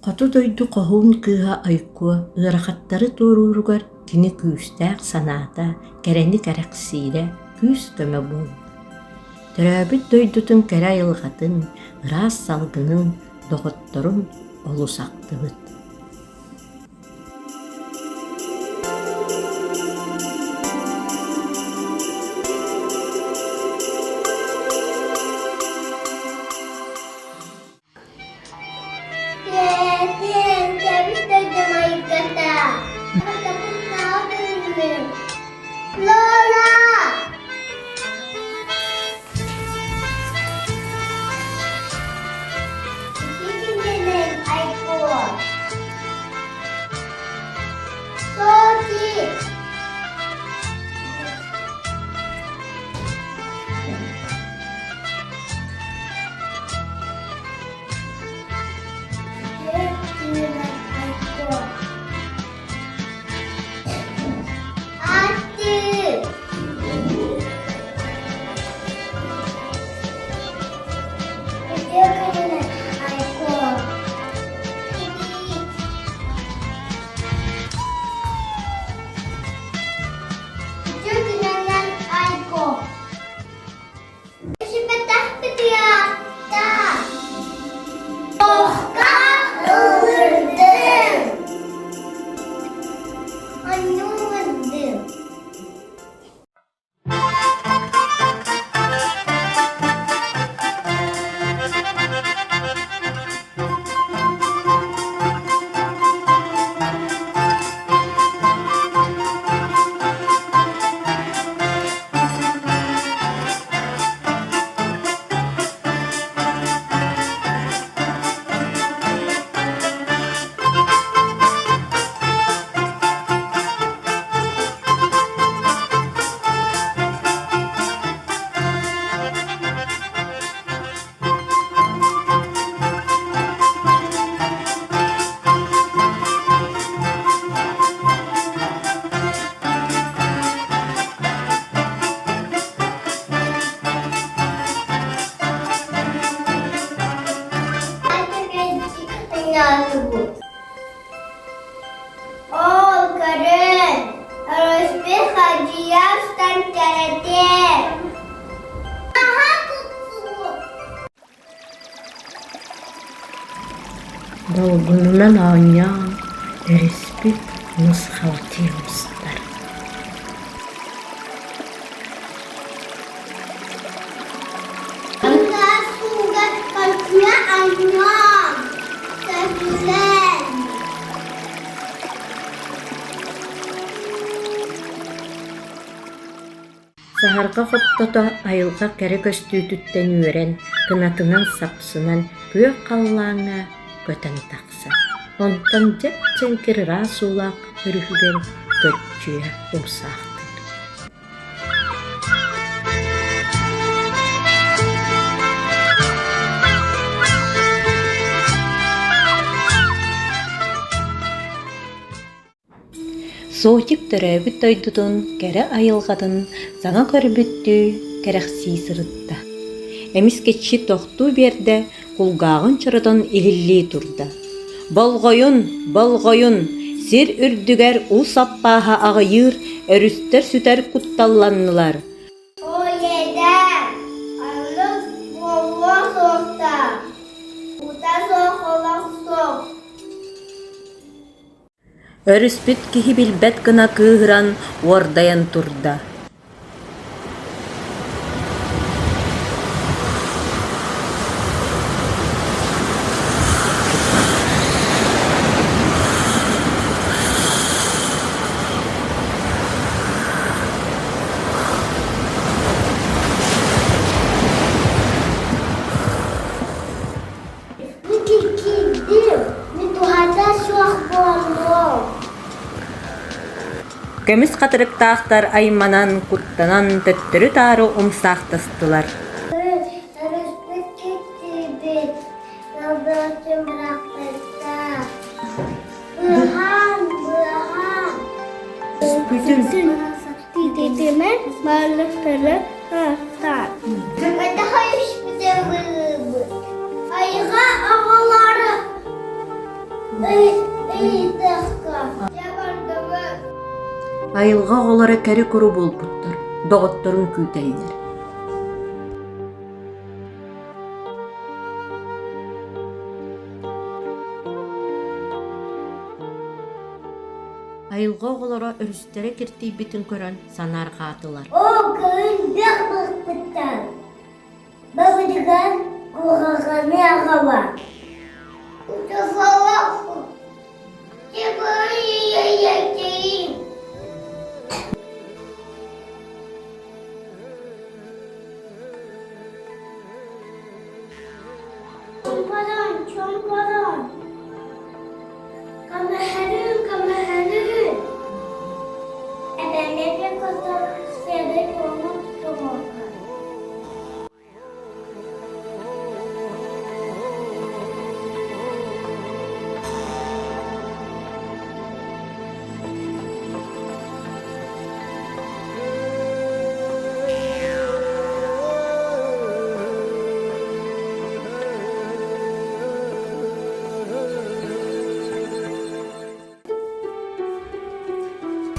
Хоту дойду қоһуун кыыһа ойкуо ыарахаттары туоруругар кини күүстээк санаата кэрэни кэрэхсиирэ күүс көмө буол. Төрөөбүт дойдутун кэрэ айылҕатын ыраас салгынын доҕотторун олусактыбыт. Долгунунан ааньяан эреспит нусхалтиумстар. Саһарга хоттото айылга кэри көстүүтүттэн үөрэн кынатынан сапсынан күө қаллааңа көтөн тақса. Онтон жепчен кирира суулаак өрүхүгер көтчүө умсаахтыр. Соотик төрөбүт дойдутун кэре айылгатын саҥа көрбүттүү кэрэхсии сырытта. Эмис кетчи тохтуу берде кулгаагын чоротон илиллии турда. Болгойун, сир үрдүгер у саппааха агыйыр өрүстер сүтер кутталланнылар. Өрүспүт киһи билбет гына кыыһыран уордайан турда. Көмүс катырыктаахтар айманан куттанан төттөрү таару умсаахтастылар. Айылға олара кәрі көрі болбуттар, доғыттарын күйтәлдер. Айылға олара өрістері кертей бітін көрін санарға атылар. О, күйін бәк бұқтыттан. Бәбідіген қоғағаны ағава. Ұтыфалақы. Тепері ейейейін. Çombadan. Kamehelün. Ebenleri kadar sebep olmak tutamazlar.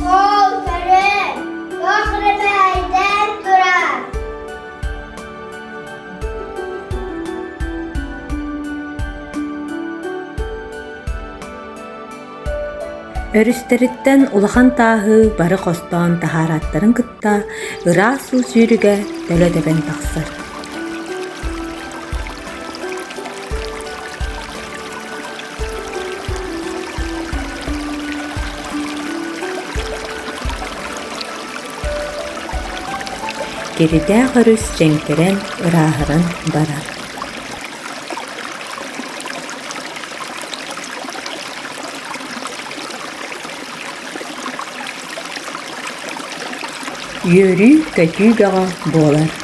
Sol tarım, Bahre'den durar. Өрістеріттен улахан тағы бары қостан тахараттарын кытта ыра су сүйріге дөлөдебен тақсыр. Geride görüs cenkeren ırahırın barar. Yörü kötü bağa boğalar.